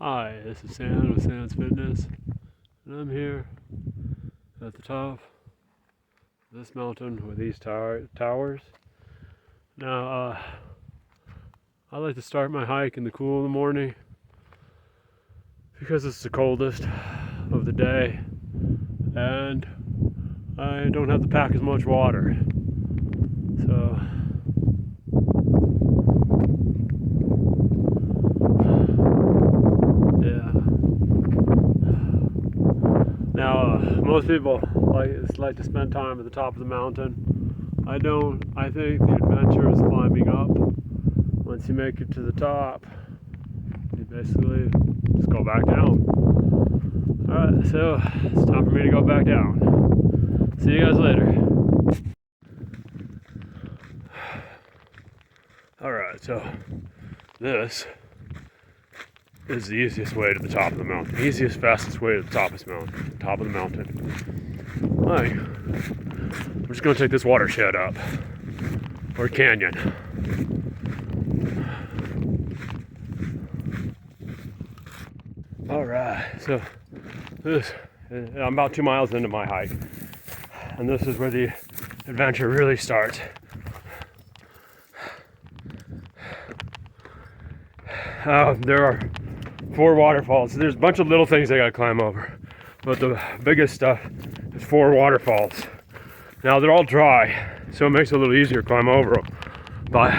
Hi, this is Sam with Sam's Fitness, and I'm here at the top of this mountain with these towers. Now, I like to start my hike in the cool of the morning because it's the coldest of the day, and I don't have to pack as much water. So, yeah. Now, most people like to spend time at the top of the mountain. I don't. I think the adventure is climbing up. Once you make it to the top, you basically just go back down. Alright, so it's time for me to go back down. See you guys later. Alright, so this is the easiest way to the top of the mountain. Easiest, fastest way to the top of the mountain. Alright, I'm just gonna take this watershed up, or canyon. Alright, so I'm about 2 miles into my hike, and this is where the adventure really starts. There are 4 waterfalls. There's a bunch of little things I gotta climb over, but the biggest stuff is 4 waterfalls. Now they're all dry, so it makes it a little easier to climb over them, but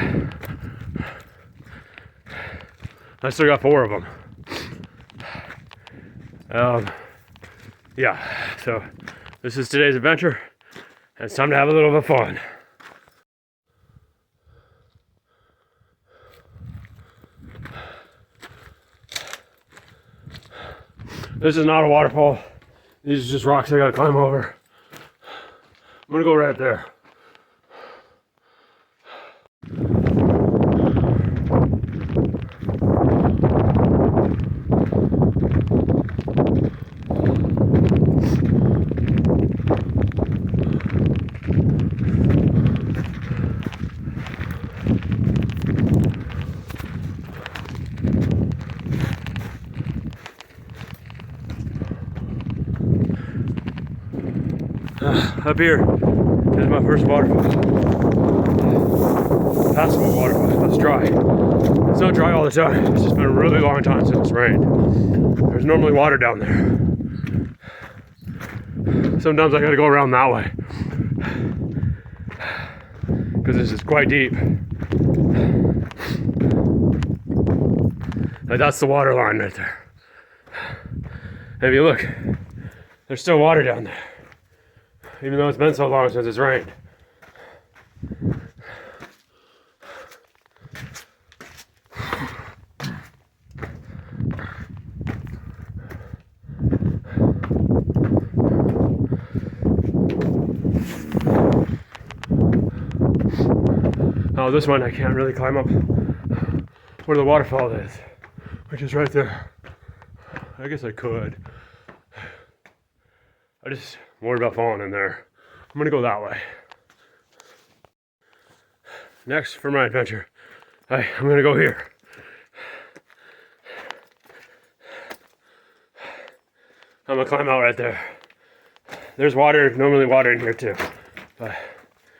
I still got 4 of them. Yeah, so this is today's adventure, and it's time to have a little bit of fun. This is not a waterfall. These are just rocks I gotta climb over. I'm gonna go right there. Up here is my first waterfall. Passable waterfall. It's dry. It's not dry all the time. It's just been a really long time since it's rained. There's normally water down there. Sometimes I gotta go around that way because this is quite deep. Like that's the water line right there. And if you look, there's still water down there, even though it's been so long since it's rained. Oh, this one I can't really climb up where the waterfall is, which is right there. I guess I could. I just worried about falling in there. I'm gonna go that way. Next for my adventure, I'm gonna go here. I'm gonna climb out right there. There's normally water in here too, but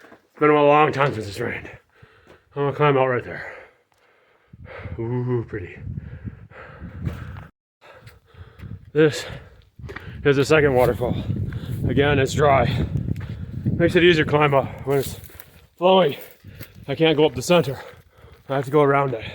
it's been a long time since it's rained. I'm gonna climb out right there. Ooh, pretty. This is the second waterfall. Again, it's dry. Makes it easier to climb up. When it's flowing, I can't go up the center. I have to go around it.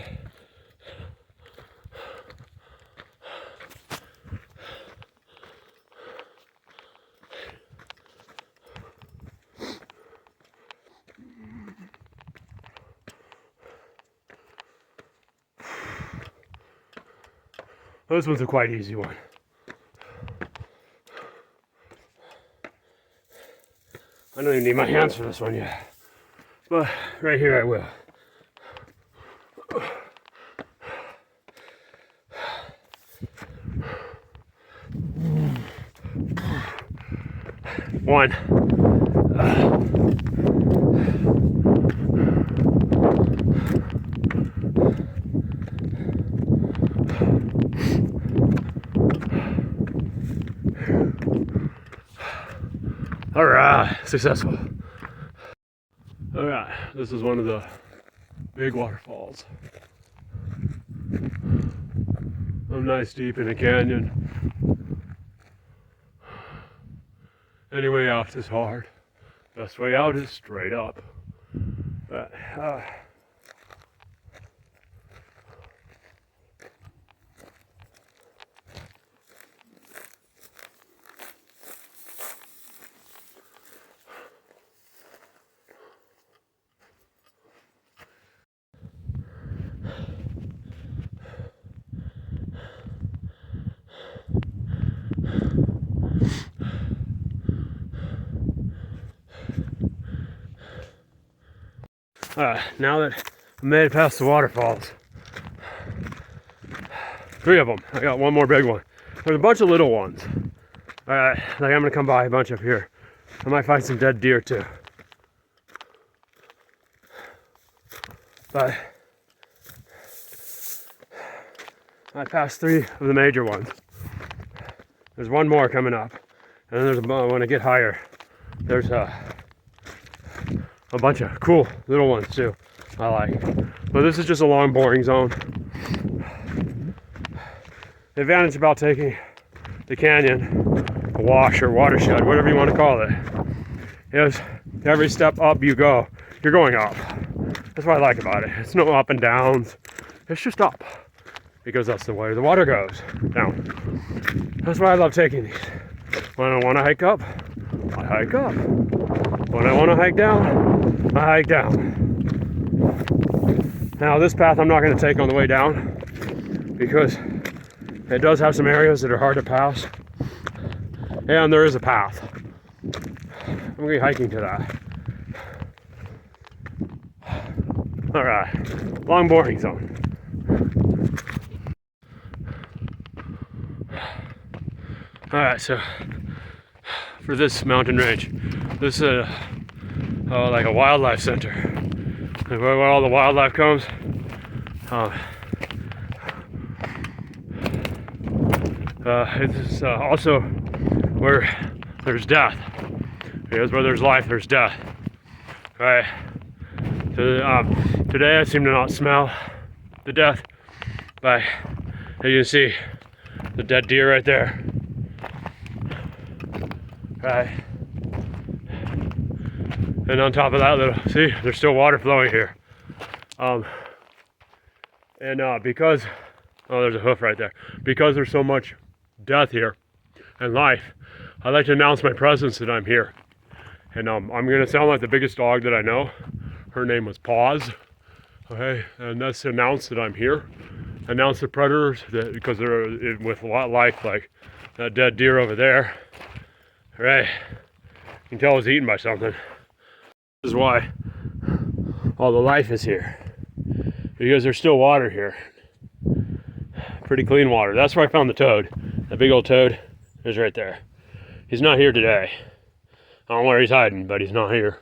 This one's a quite easy one. I don't even need my hands for this one yet, but right here I will. One. All right, successful. All right, this is one of the big waterfalls. I'm nice deep in a canyon. Any way out is hard. Best way out is straight up. But, now that I made it past the waterfalls, 3 of them. I got one more big one. There's a bunch of little ones. Alright, like I'm gonna come by a bunch up here. I might find some dead deer too. But I passed 3 of the major ones. There's one more coming up. And then there's when I get higher, there's a bunch of cool little ones too, I like. But this is just a long, boring zone. The advantage about taking the canyon, a wash or watershed, whatever you want to call it, is every step up you go, you're going up. That's what I like about it. It's no up and downs. It's just up. Because that's the way the water goes down. That's why I love taking these. When I want to hike up, I hike up. When I want to hike down, I hike down. Now this path I'm not going to take on the way down because it does have some areas that are hard to pass. And there is a path. I'm going to be hiking to that. Alright, long boring zone. Alright, so for this mountain range, this is like a wildlife center. Where all the wildlife comes. It's also where there's death. Because where there's life, there's death. Right. So, today I seem to not smell the death, but as you can see, the dead deer right there. Right. And on top of that, see, there's still water flowing here. Because, oh, there's a hoof right there. Because there's so much death here and life, I like to announce my presence that I'm here. And I'm gonna sound like the biggest dog that I know. Her name was Paws. Okay, and that's to announce that I'm here. Announce the predators that because they're with a lot of life, like that dead deer over there. Right, you can tell it was eaten by something. This is why all the life is here, because there's still water here. Pretty clean water. That's where I found the toad. That big old toad is right there. He's not here today. I don't know where he's hiding, but he's not here.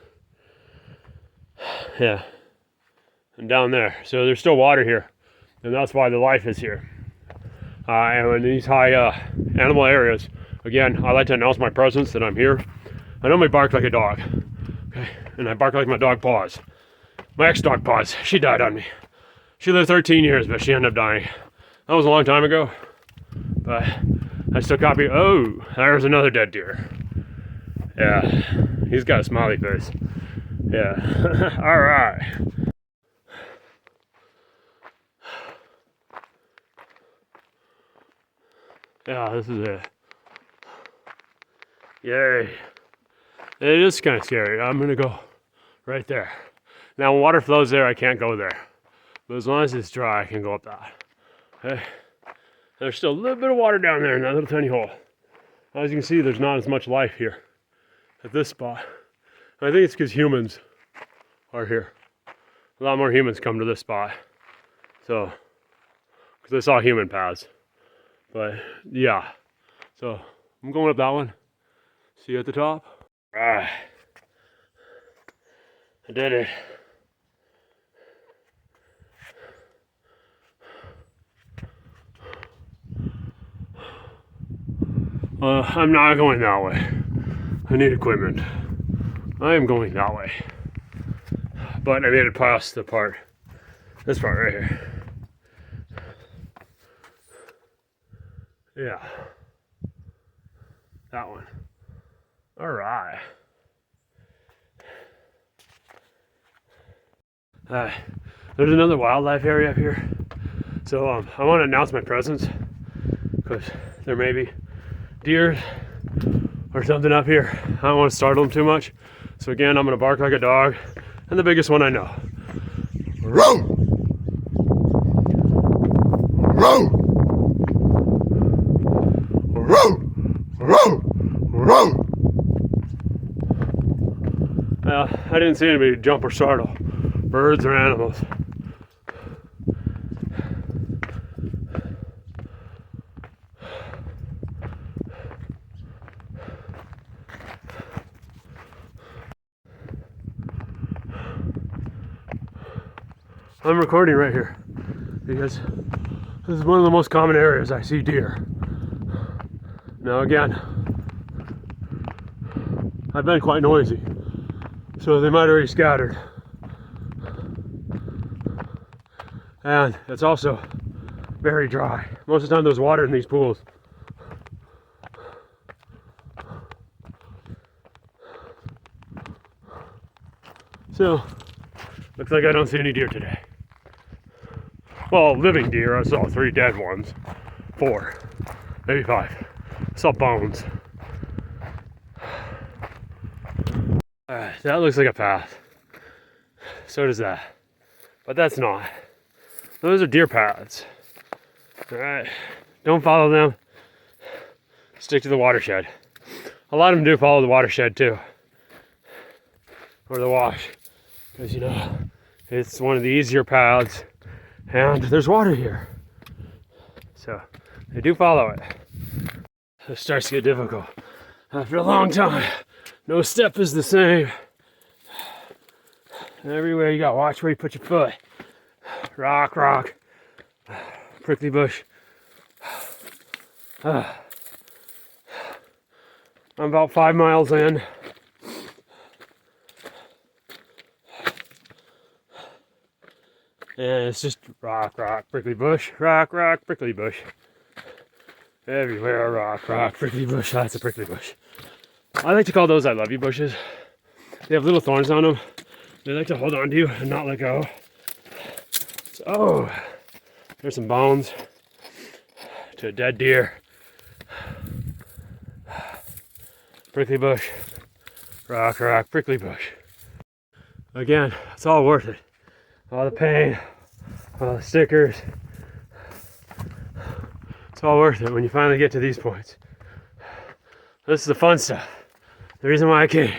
Yeah, and down there. So there's still water here, and that's why the life is here. And in these high animal areas, again, I like to announce my presence that I'm here. I normally bark like a dog, okay, and I bark like my dog Paws. My ex-dog Paws. She died on me. She lived 13 years, but she ended up dying. That was a long time ago, but I still copy. Oh, there's another dead deer. Yeah, he's got a smiley face. Yeah, all right. Yeah, this is it. Yay. It is kind of scary. I'm gonna go right there. Now when water flows there, I can't go there. But as long as it's dry, I can go up that. Okay. There's still a little bit of water down there in that little tiny hole. As you can see, there's not as much life here at this spot. And I think it's because humans are here. A lot more humans come to this spot. So, because I saw human paths. But yeah, so I'm going up that one. See you at the top. All right, I did it. I'm not going that way. I need equipment. I am going that way. But I made it past the part, this part right here. Yeah. That one. All right. There's another wildlife area up here. So I want to announce my presence because there may be deer or something up here. I don't want to startle them too much. So again, I'm going to bark like a dog. And the biggest one I know. Row! Row! Row! Row! Row! I didn't see anybody jump or startle birds or animals. I'm recording right here because this is one of the most common areas I see deer. Now again, I've been quite noisy, so they might already scattered. And it's also very dry. Most of the time there's water in these pools. So, looks like I don't see any deer today. Well, living deer, I saw 3 dead ones. 4, maybe 5. I saw bones. That looks like a path. So does that. But that's not. Those are deer paths. Alright. Don't follow them. Stick to the watershed. A lot of them do follow the watershed too. Or the wash. Because, you know, it's one of the easier paths. And there's water here. So, they do follow it. It starts to get difficult. After a long time, no step is the same. Everywhere you go, watch where you put your foot. Rock, rock. Prickly bush. I'm about 5 miles in. And it's just rock, rock, prickly bush, rock, rock, prickly bush. Everywhere, rock, rock, prickly bush. That's a prickly bush. I like to call those I love you bushes. They have little thorns on them. They like to hold on to you and not let go. So, oh, there's some bones to a dead deer. Prickly bush, rock, rock, prickly bush. Again, it's all worth it. All the pain, all the stickers. It's all worth it when you finally get to these points. This is the fun stuff. The reason why I came.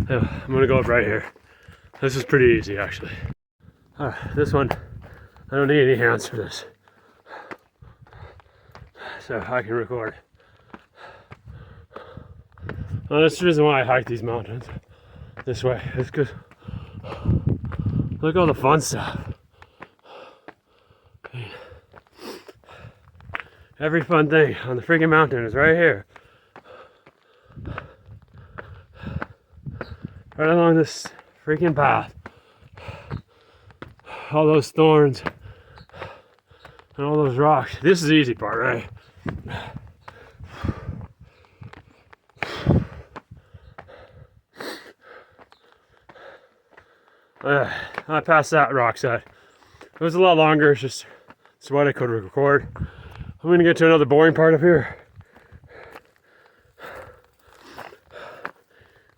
Yeah, I'm gonna go up right here. This is pretty easy actually. This one, I don't need any hands for this. So I can record. That's the reason why I hike these mountains this way. It's good. Look at all the fun stuff. Every fun thing on the freaking mountain is right here. Right along this freaking path. All those thorns and all those rocks. This is the easy part, right? I passed that rock set. It was a lot longer, it's what I could record. I'm gonna get to another boring part up here.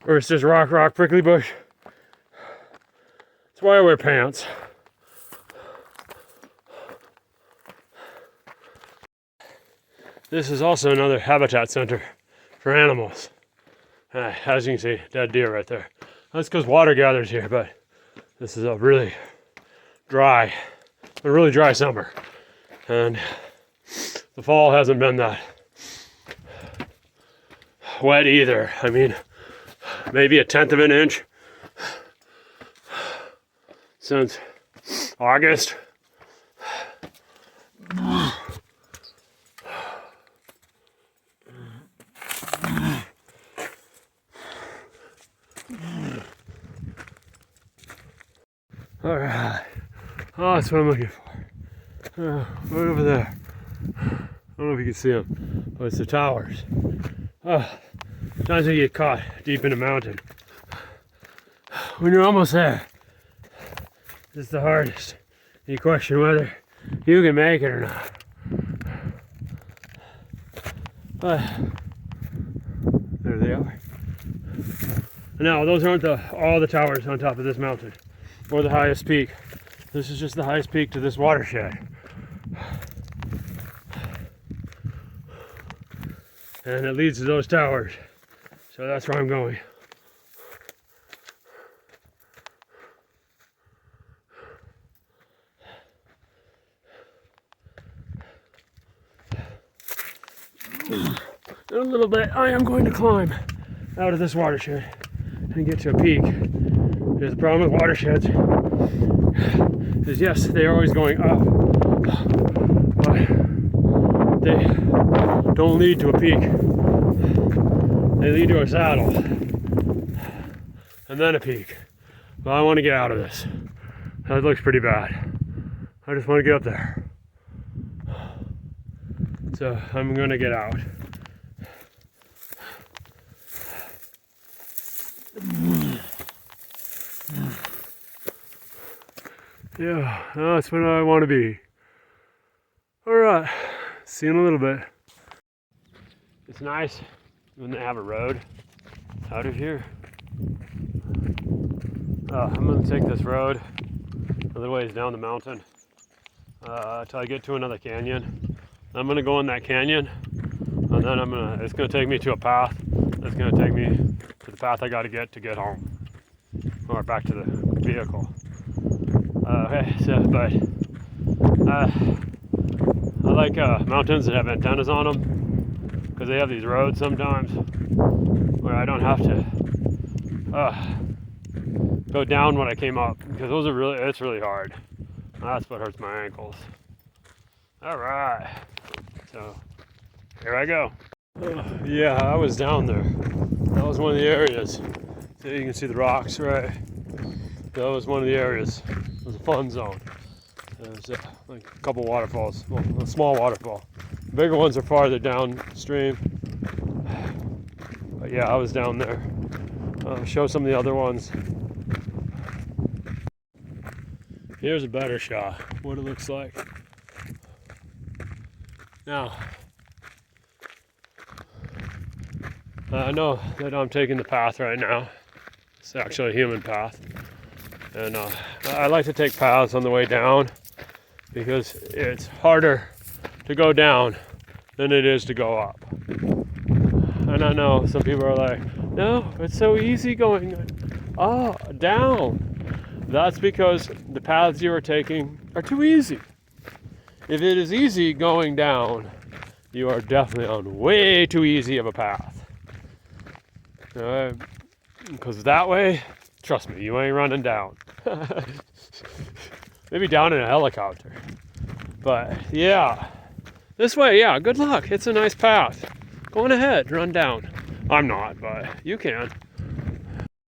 Where it's just rock, rock, prickly bush. That's why I wear pants. This is also another habitat center for animals. As you can see, dead deer right there. That's because water gathers here, but this is a really dry summer. And the fall hasn't been that wet either. I mean, maybe 1/10 of an inch. since August. All right. Oh, that's what I'm looking for. Right over there. I don't know if you can see them, but it's the towers. Sometimes you get caught deep in a mountain. When you're almost there, it's the hardest. You question whether you can make it or not. But there they are. Now, those aren't all the towers on top of this mountain, or the highest peak. This is just the highest peak to this watershed. And it leads to those towers. So that's where I'm going. In a little bit, I am going to climb out of this watershed and get to a peak. Because the problem with watersheds is, yes, they are always going up, but they don't lead to a peak. They lead to a saddle and then a peak. Well, I want to get out of this. That looks pretty bad. I just want to get up there. So I'm going to get out. Yeah, that's where I want to be. Alright, see you in a little bit. It's nice when they have a road out of here. I'm going to take this road a little ways down the mountain until I get to another canyon. I'm going to go in that canyon, and then it's going to take me to a path that's going to take me to the path I got to get home, or back to the vehicle. Okay, but I like mountains that have antennas on them, because they have these roads sometimes where I don't have to go down when I came up, because it's really hard. That's what hurts my ankles. All right, so here I go. Yeah, I was down there. That was one of the areas. So you can see the rocks, right? That was one of the areas. It was a fun zone. There's like a couple waterfalls, well, a small waterfall. The bigger ones are farther downstream. But yeah, I was down there. Show some of the other ones. Here's a better shot, what it looks like. Now, I know that I'm taking the path right now. It's actually a human path. And I like to take paths on the way down because it's harder to go down than it is to go up. And I know some people are like, no, it's so easy going down. That's because the paths you are taking are too easy. If it is easy going down, you are definitely on way too easy of a path. Because that way, trust me, you ain't running down. Maybe down in a helicopter. But yeah, this way, yeah, good luck. It's a nice path. Go on ahead, run down. I'm not, but you can.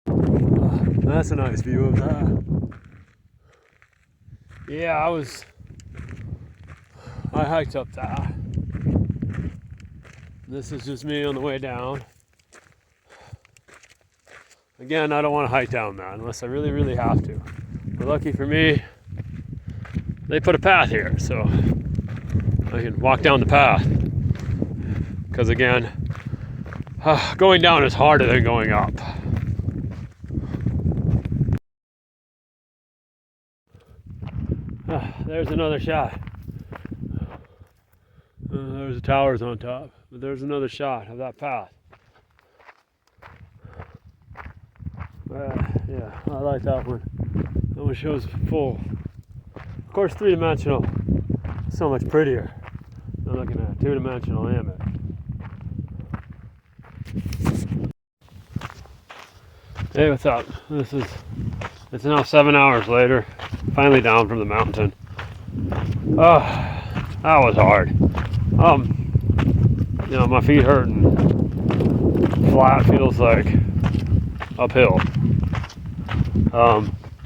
That's a nice view of that. Yeah, I hiked up that. This is just me on the way down. Again, I don't want to hike down that unless I really, really have to. But lucky for me, they put a path here, so I can walk down the path. Because again, going down is harder than going up. There's another shot. There's the towers on top, but there's another shot of that path. Yeah, I like that one. That one shows full. Of course, three-dimensional, so much prettier than looking at a two-dimensional image. Hey, what's up? This is It's now 7 hours later, finally down from the mountain. Oh, that was hard. You know, my feet hurt and flat feels like uphill.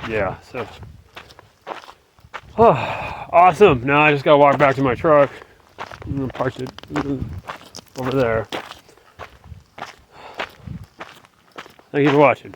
Yeah, so awesome. Now I just gotta walk back to my truck. I'm gonna park it over there. Thank you for watching.